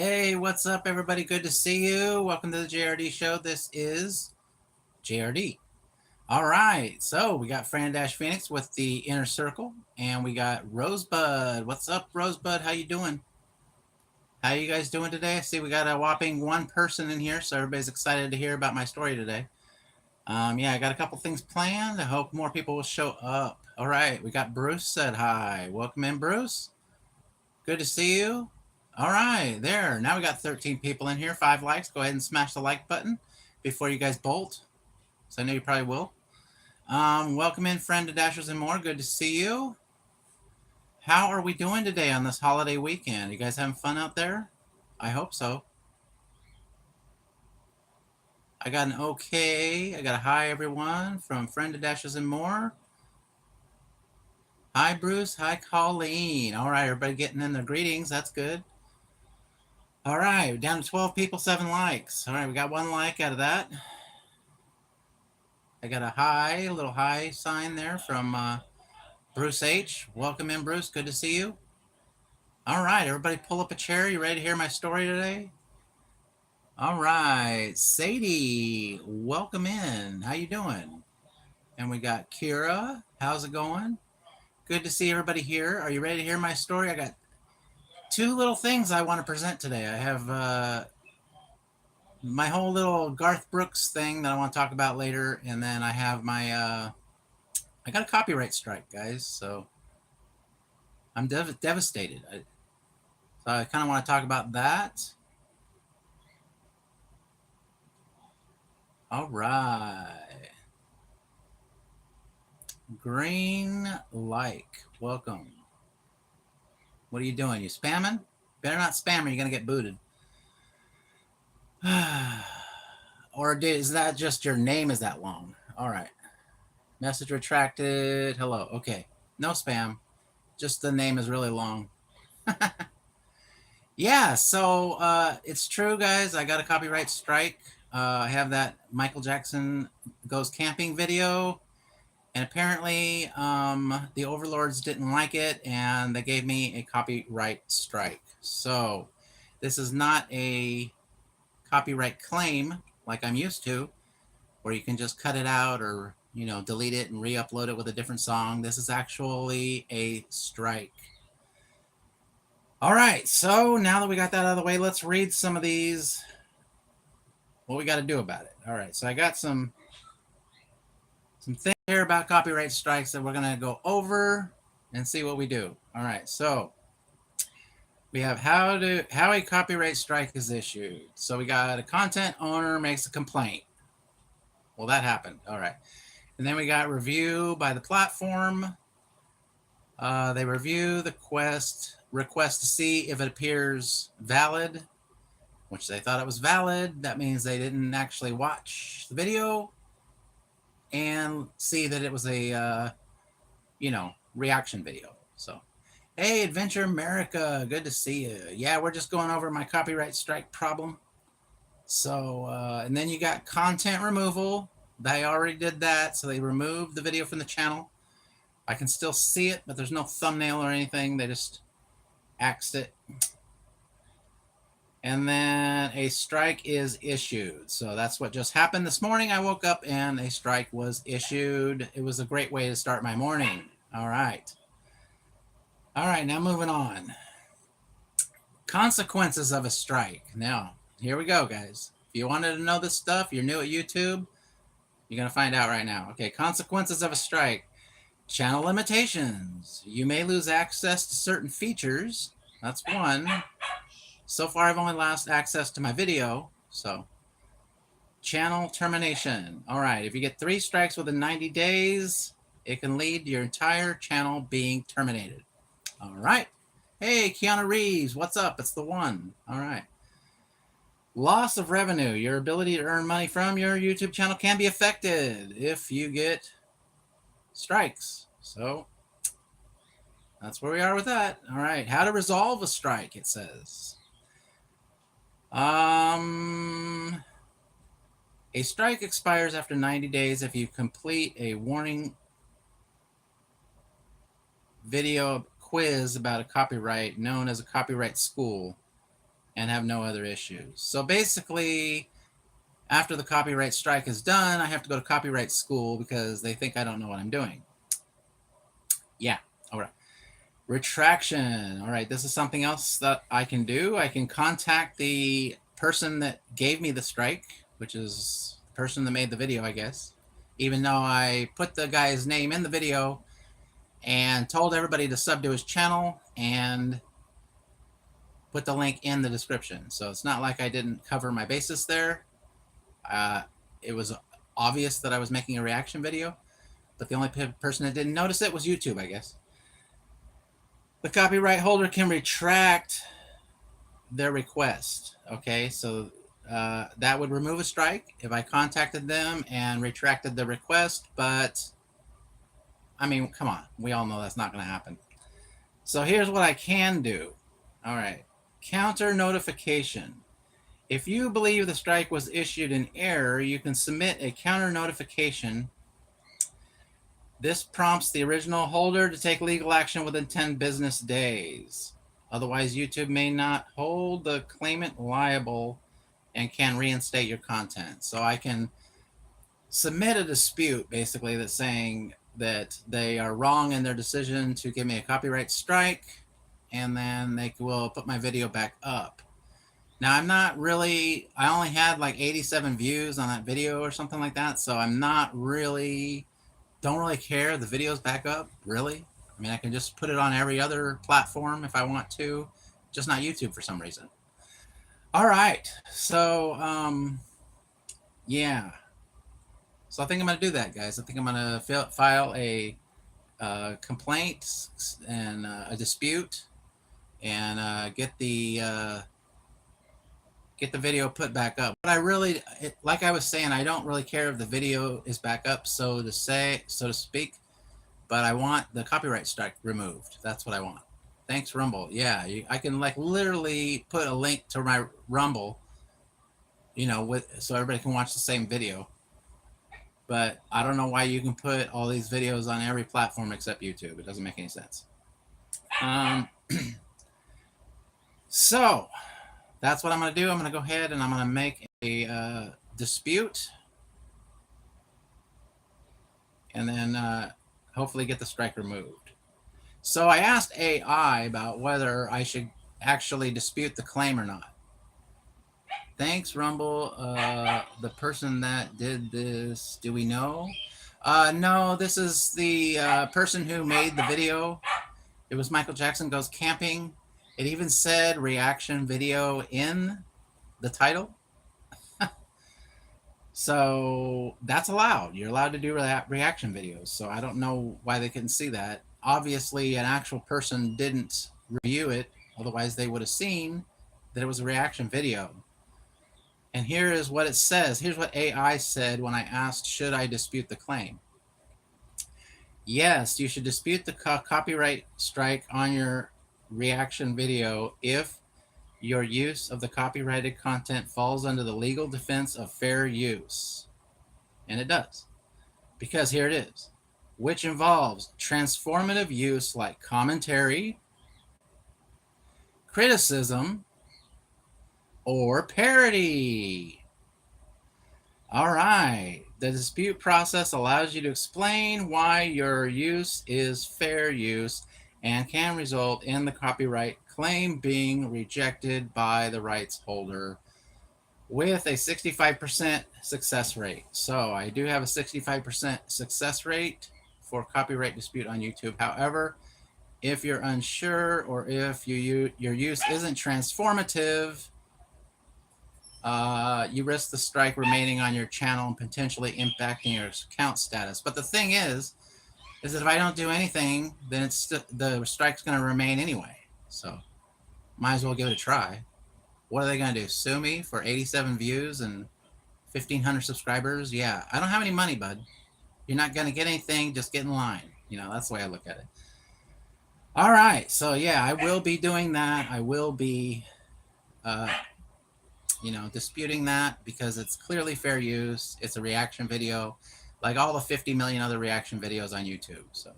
Hey, what's up, everybody? Good to see you. Welcome to the JRD show. This is JRD. All right, so we got Fran Dash Phoenix with the Inner Circle, and we got Rosebud. What's up, Rosebud? How you doing? How you guys doing today? I see we got a whopping one person in here, so everybody's excited to hear about my story today. Yeah, I got a couple things planned. I hope more people will show up. All right, we got Bruce said hi. Welcome in, Bruce. Good to see you. All right, there. Now we got 13 people in here, 5 likes. Go ahead and smash the like button before you guys bolt. So I know you probably will. Welcome in, friend to Dashers and More. Good to see you. How are we doing today on this holiday weekend? You guys having fun out there? I hope so. I got an okay. I got a hi, everyone, from friend to Dashers and More. Hi, Bruce. Hi, Colleen. All right, everybody getting in their greetings. That's good. All right, down to 12 people, 7 likes. All right, we got 1 like out of that. I got a little hi sign there from Bruce H. Welcome in, Bruce. Good to see you. All right, everybody pull up a chair. You ready to hear my story today? All right, Sadie, welcome in. How you doing? And we got Kira. How's it going? Good to see everybody here. Are you ready to hear my story? I got 2 little things I want to present today. I have my whole little Garth Brooks thing that I want to talk about later, and then I have my I got a copyright strike, guys. So I'm devastated. So I kind of want to talk about that. All right. Green like. Welcome. What are you doing? You spamming? Better not spam or you're going to get booted. Or is that just your name is that long? All right. Message retracted. Hello. Okay. No spam. Just the name is really long. Yeah, so it's true, guys. I got a copyright strike. I have that Michael Jackson Goes Camping video, and apparently the overlords didn't like it, and they gave me a copyright strike. So this is not a copyright claim like I'm used to, where you can just cut it out or delete it and re-upload it with a different song. This is actually a strike. All right, so now that we got that out of the way, let's read some of these. What we got to do about it. All right, so I got some things here about copyright strikes that we're going to go over and see what we do. All right, so we have how a copyright strike is issued. So we got a content owner makes a complaint. Well, that happened. All right, and then we got review by the platform. They review the request to see if it appears valid, which they thought it was valid. That means they didn't actually watch the video and see that it was a, reaction video. So, hey, Adventure America, good to see you. Yeah, we're just going over my copyright strike problem. So, and then you got content removal. They already did that, so they removed the video from the channel. I can still see it, but there's no thumbnail or anything. They just axed it. And then a strike is issued. So that's what just happened this morning. I woke up and a strike was issued. It was a great way to start my morning. All right. All right, now moving on. Consequences of a strike. Now, here we go, guys. If you wanted to know this stuff, you're new at YouTube, you're going to find out right now. Okay, consequences of a strike. Channel limitations. You may lose access to certain features. That's one. So far, I've only lost access to my video. So, channel termination. All right, if you get 3 strikes within 90 days, it can lead to your entire channel being terminated. All right. Hey, Keanu Reeves, what's up? It's the one. All right. Loss of revenue. Your ability to earn money from your YouTube channel can be affected if you get strikes. So that's where we are with that. All right. How to resolve a strike, it says. A strike expires after 90 days if you complete a warning video quiz about a copyright known as a copyright school and have no other issues. So basically, after the copyright strike is done, I have to go to copyright school because they think I don't know what I'm doing. Yeah, all right. Retraction. All right, this is something else that I can do. I can contact the person that gave me the strike, which is the person that made the video, I guess. Even though I put the guy's name in the video and told everybody to sub to his channel and put the link in the description. So it's not like I didn't cover my bases there. It was obvious that I was making a reaction video, but the only person that didn't notice it was YouTube, I guess. The copyright holder can retract their request. Okay, so that would remove a strike if I contacted them and retracted the request, but I mean, come on, we all know that's not going to happen. So here's what I can do. All right, counter notification. If you believe the strike was issued in error, you can submit a counter notification. This prompts the original holder to take legal action within 10 business days. Otherwise, YouTube may not hold the claimant liable and can reinstate your content. So I can submit a dispute, basically, that's saying that they are wrong in their decision to give me a copyright strike, and then they will put my video back up. Now, I'm not really, I only had like 87 views on that video or something like that, so I'm not really, don't really care. The video's back up, really. I mean, I can just put it on every other platform if I want to, just not YouTube for some reason. All right, so, yeah. So I think I'm going to do that, guys. I think I'm going to file a complaint and a dispute and get the video put back up. But I really, like I was saying, I don't really care if the video is back up, so to speak, but I want the copyright strike removed. That's what I want. Thanks, Rumble. Yeah, I can like literally put a link to my Rumble, you know, so everybody can watch the same video. But I don't know why you can put all these videos on every platform except YouTube. It doesn't make any sense. So that's what I'm going to do. I'm going to go ahead and I'm going to make a dispute. And then hopefully get the strike removed. So I asked AI about whether I should actually dispute the claim or not. Thanks, Rumble. The person that did this, do we know? No, this is the person who made the video. It was Michael Jackson Goes Camping. It even said reaction video in the title. So that's allowed. You're allowed to do reaction videos. So I don't know why they couldn't see that. Obviously, an actual person didn't review it. Otherwise, they would have seen that it was a reaction video. And here is what it says. Here's what AI said when I asked, should I dispute the claim? Yes, you should dispute the copyright strike on your reaction video if your use of the copyrighted content falls under the legal defense of fair use. And it does. Because here it is. Which involves transformative use like commentary, criticism, or parody. All right. The dispute process allows you to explain why your use is fair use and can result in the copyright claim being rejected by the rights holder with a 65% success rate. So I do have a 65% success rate for copyright dispute on YouTube. However, if you're unsure or if your use isn't transformative, you risk the strike remaining on your channel and potentially impacting your account status. But the thing is that if I don't do anything, then the strike's going to remain anyway. So might as well give it a try. What are they going to do? Sue me for 87 views and 1,500 subscribers? Yeah, I don't have any money, bud. You're not going to get anything. Just get in line. You know, that's the way I look at it. All right. So, yeah, I will be doing that. I will be, you know, disputing that because it's clearly fair use. It's a reaction video like all the 50 million other reaction videos on YouTube. So,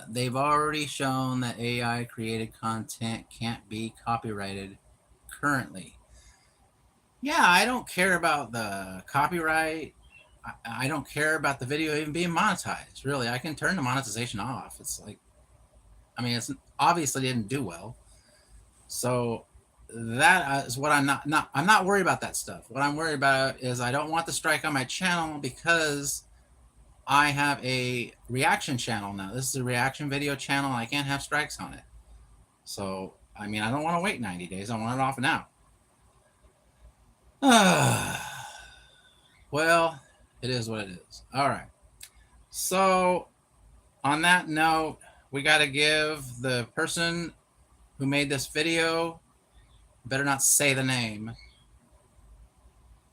They've already shown that AI created content can't be copyrighted currently. Yeah, I don't care about the copyright. I don't care about the video even being monetized. Really, I can turn the monetization off. It's like, I mean, it's obviously didn't do well. So that is what I'm not worried about that stuff. What I'm worried about is I don't want the strike on my channel because I have a reaction channel now. This is a reaction video channel. I can't have strikes on it. So, I mean, I don't want to wait 90 days. I want it off now. Well, it is what it is. All right. So, on that note, we got to give the person who made this video, better not say the name,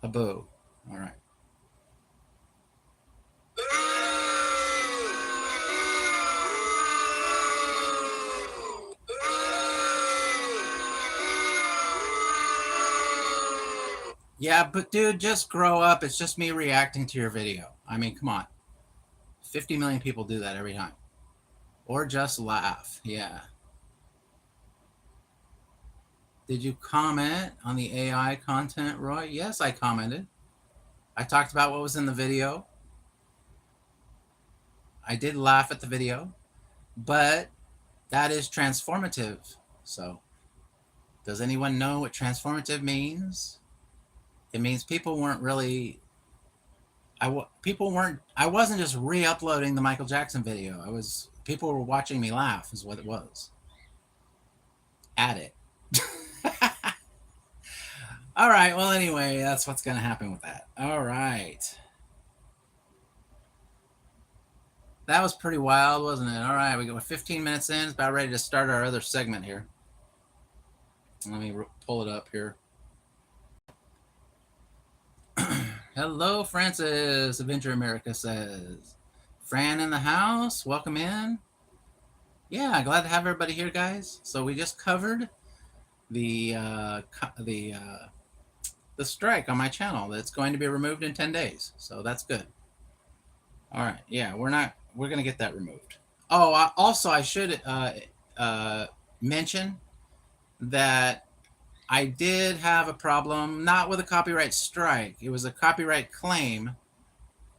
a boo. All right. Yeah, but dude, just grow up. It's just me reacting to your video. I mean, come on. 50 million people do that every time. Or just laugh. Yeah. Did you comment on the AI content, Roy? Yes, I commented. I talked about what was in the video. I did laugh at the video, but that is transformative. So, does anyone know what transformative means? It means people weren't really I wasn't just re-uploading the Michael Jackson video. People were watching me laugh is what it was. At it. All right, well anyway, that's what's going to happen with that. All right. That was pretty wild, wasn't it? All right, we got 15 minutes in. It's about ready to start our other segment here. Let me pull it up here. Hello, Francis. Adventure America says. Fran in the house. Welcome in. Yeah, glad to have everybody here, guys. So we just covered the strike on my channel that's going to be removed in 10 days. So that's good. All right. Yeah, we're going to get that removed. Oh, also I should mention that I did have a problem, not with a copyright strike. It was a copyright claim,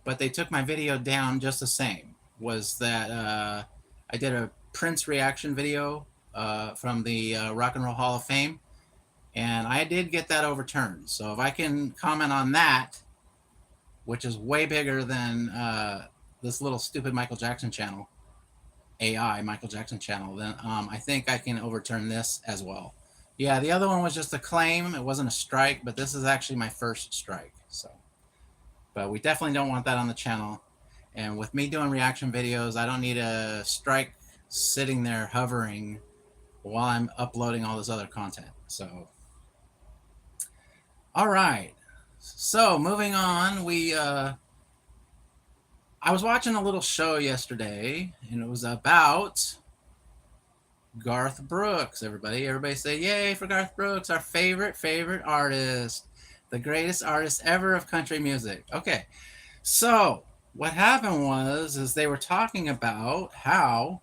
but they took my video down just the same. Was that I did a Prince reaction video from the Rock and Roll Hall of Fame, and I did get that overturned. So if I can comment on that, which is way bigger than this little stupid Michael Jackson channel, AI Michael Jackson channel, then I think I can overturn this as well. Yeah, the other one was just a claim. It wasn't a strike, but this is actually my first strike. So, but we definitely don't want that on the channel. And with me doing reaction videos, I don't need a strike sitting there hovering while I'm uploading all this other content. So, all right. So moving on, I was watching a little show yesterday, and it was about Garth Brooks. Everybody say yay for Garth Brooks, our favorite artist, the greatest artist ever of country music. Okay, so what happened is they were talking about how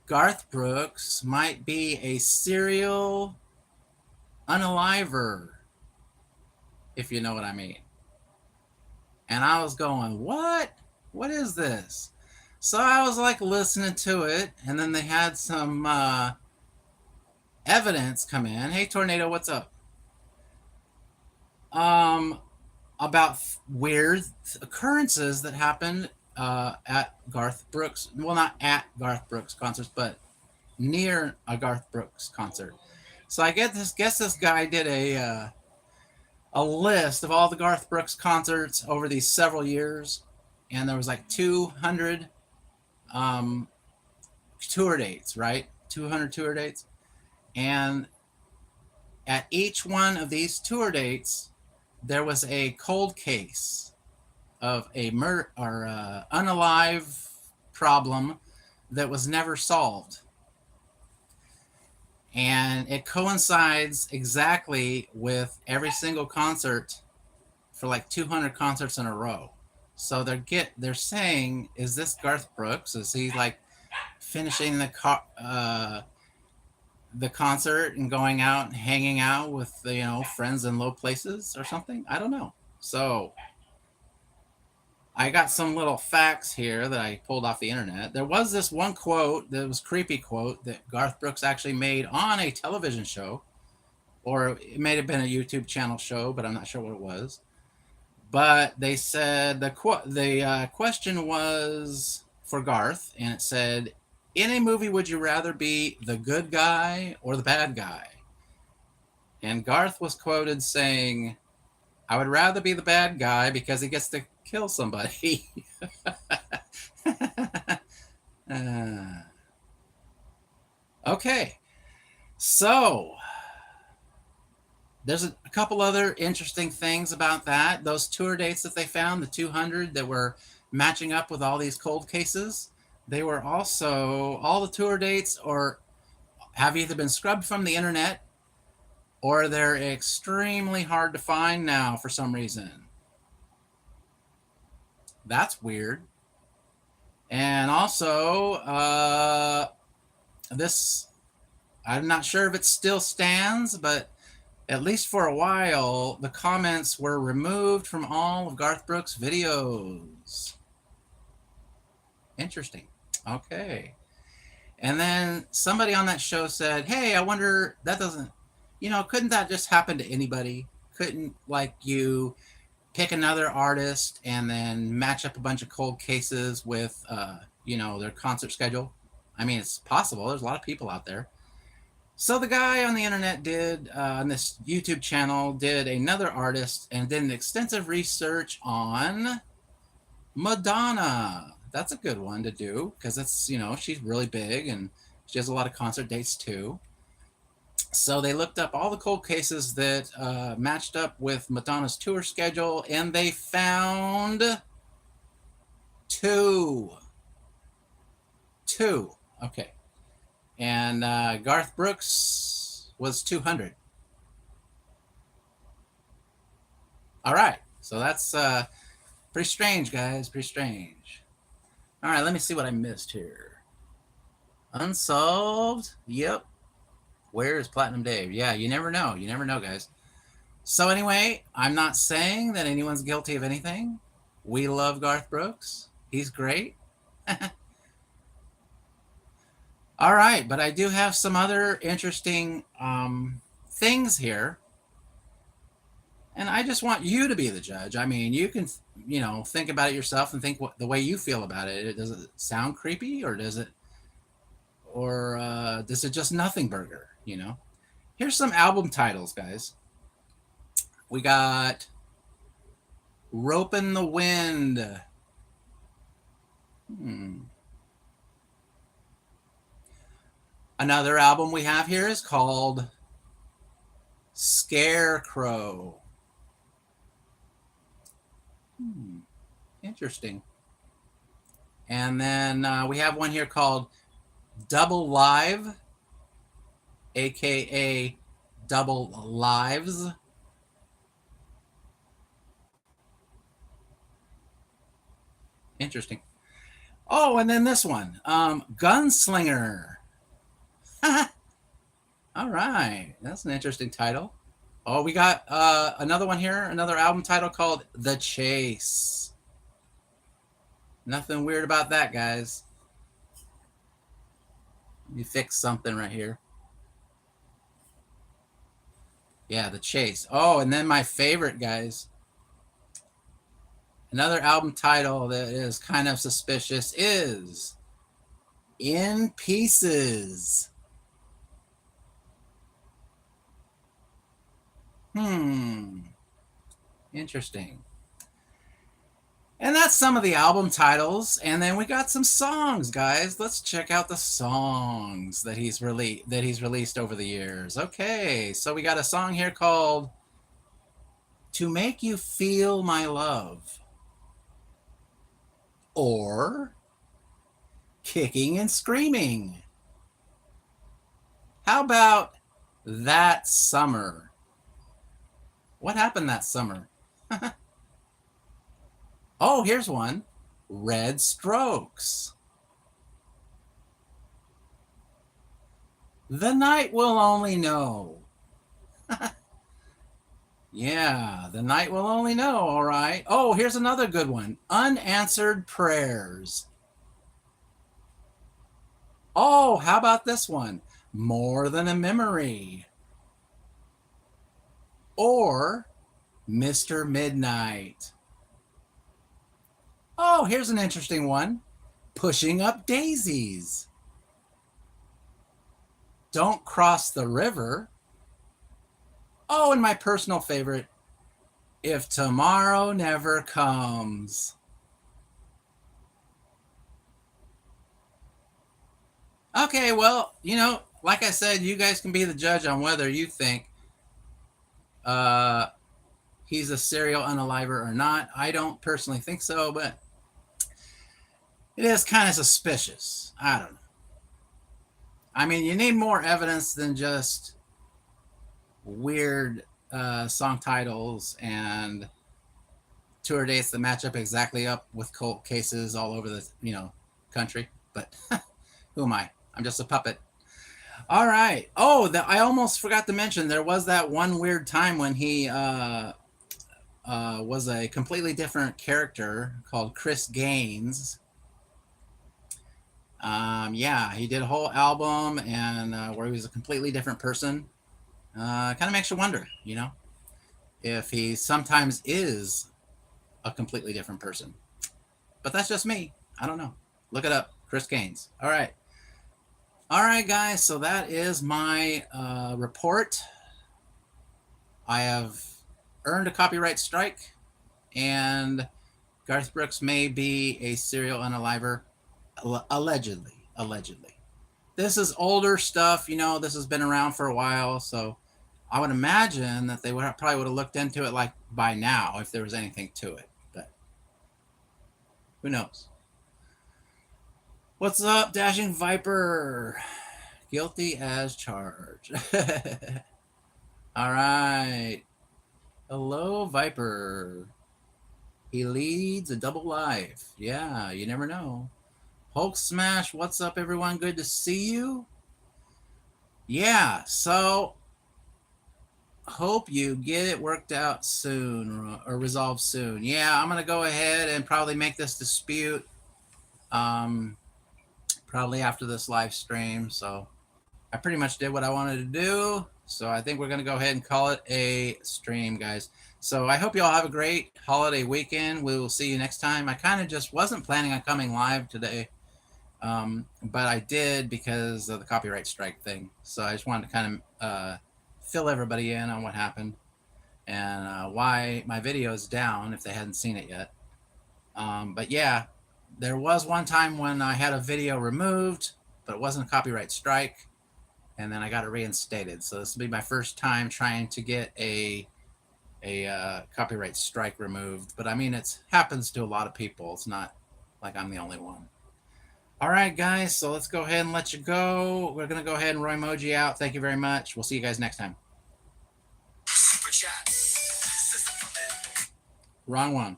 Garth Brooks might be a serial unaliver, if you know what I mean. And I was going, what is this? So I was like listening to it, and then they had some evidence come in. Hey, Tornado, what's up? About weird occurrences that happened at Garth Brooks. Well, not at Garth Brooks concerts, but near a Garth Brooks concert. So I guess this guy did a list of all the Garth Brooks concerts over these several years, and there was like 200 tour dates, right? 200 tour dates. And at each one of these tour dates, there was a cold case of a murder or unalive problem that was never solved. And it coincides exactly with every single concert for like 200 concerts in a row. So they're saying, is this Garth Brooks? Is he like finishing the concert and going out and hanging out with friends in low places or something? I don't know. So I got some little facts here that I pulled off the internet. There was this one quote that was creepy quote that Garth Brooks actually made on a television show, or it may have been a YouTube channel show, but I'm not sure what it was. But they said the question was for Garth, and it said, "In a movie, would you rather be the good guy or the bad guy?" And Garth was quoted saying, "I would rather be the bad guy because he gets to kill somebody." uh, okay, so there's a couple other interesting things about that. Those tour dates that they found, the 200 that were matching up with all these cold cases, they were also, all the tour dates or have either been scrubbed from the internet or they're extremely hard to find now for some reason. That's weird. And also, this, I'm not sure if it still stands, but at least for a while, the comments were removed from all of Garth Brooks' videos. Interesting. Okay. And then somebody on that show said, "Hey, I wonder, that doesn't, couldn't that just happen to anybody? Couldn't, like, you pick another artist and then match up a bunch of cold cases with, their concert schedule? I mean, it's possible. There's a lot of people out there." So the guy on the internet did, on this YouTube channel, did another artist and did an extensive research on Madonna. That's a good one to do because it's, she's really big and she has a lot of concert dates too. So they looked up all the cold cases that matched up with Madonna's tour schedule, and they found two. Okay. And Garth Brooks was 200. All right. So that's pretty strange, guys. Pretty strange. All right. Let me see what I missed here. Unsolved. Yep. Where's Platinum Dave? Yeah, you never know. You never know, guys. So anyway, I'm not saying that anyone's guilty of anything. We love Garth Brooks. He's great. All right, but I do have some other interesting things here. And I just want you to be the judge. I mean, you can, think about it yourself and think the way you feel about it. Does it sound creepy, or does it just nothing burger, Here's some album titles, guys. We got Rope in the Wind. Another album we have here is called Scarecrow. Interesting. And then we have one here called Double Live, aka Double Lives. Interesting. Oh, and then this one, Gunslinger. All right, that's an interesting title. Oh, we got another one here, another album title called The Chase. Nothing weird about that, guys. Let me fix something right here. Yeah, The Chase. Oh, and then my favorite, guys. Another album title that is kind of suspicious is In Pieces. Interesting. And that's some of the album titles, and then we got some songs, guys. Let's check out the songs that he's released over the years. Okay, so we got a song here called To Make You Feel My Love, or Kicking and Screaming. How about That Summer? What happened that summer? Oh, here's one. Red strokes. The night will only know. Yeah, the night will only know. All right. Oh, here's another good one. Unanswered prayers. Oh, how about this one? More than a memory. Or Mr. Midnight. Oh, here's an interesting one. Pushing up daisies. Don't cross the river. Oh, and my personal favorite, if tomorrow never comes. Okay, well, like I said, you guys can be the judge on whether you think uh, he's a serial unaliver or not. I don't personally think so, but it is kind of suspicious. I don't know. I mean, you need more evidence than just weird song titles and tour dates that match up exactly up with cold cases all over the country. But who am I? I'm just a puppet. All right. Oh, I almost forgot to mention there was that one weird time when he was a completely different character called Chris Gaines. Yeah, he did a whole album and where he was a completely different person. Kind of makes you wonder, if he sometimes is a completely different person. But that's just me. I don't know. Look it up. Chris Gaines. All right. All right, guys. So that is my report. I have earned a copyright strike, and Garth Brooks may be a serial unaliver, allegedly. Allegedly. This is older stuff. This has been around for a while, so I would imagine that they probably would have looked into it like by now if there was anything to it. But who knows? What's up, Dashing Viper? Guilty as charged. All right. Hello, Viper. He leads a double life. Yeah, you never know. Hulk Smash, what's up, everyone? Good to see you. Yeah, so hope you get it worked out soon or resolved soon. Yeah, I'm going to go ahead and probably make this dispute probably after this live stream. So I pretty much did what I wanted to do. So I think we're going to go ahead and call it a stream, guys. So I hope you all have a great holiday weekend. We will see you next time. I kind of just wasn't planning on coming live today, but I did because of the copyright strike thing. So I just wanted to kind of fill everybody in on what happened and why my video is down if they hadn't seen it yet. But yeah, there was one time when I had a video removed, but it wasn't a copyright strike. And then I got it reinstated. So this will be my first time trying to get a copyright strike removed. But I mean, it happens to a lot of people. It's not like I'm the only one. All right, guys. So let's go ahead and let you go. We're going to go ahead and Roymoji out. Thank you very much. We'll see you guys next time. Super chat. Wrong one.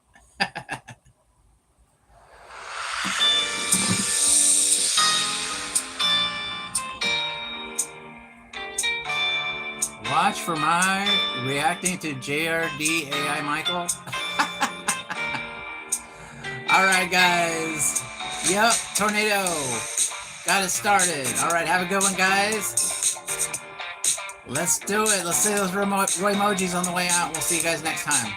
Watch for my reacting to JRD AI Michael. All right, guys. Yep, tornado. Got it started. All right, have a good one, guys. Let's do it. Let's say those Roy emojis on the way out. We'll see you guys next time.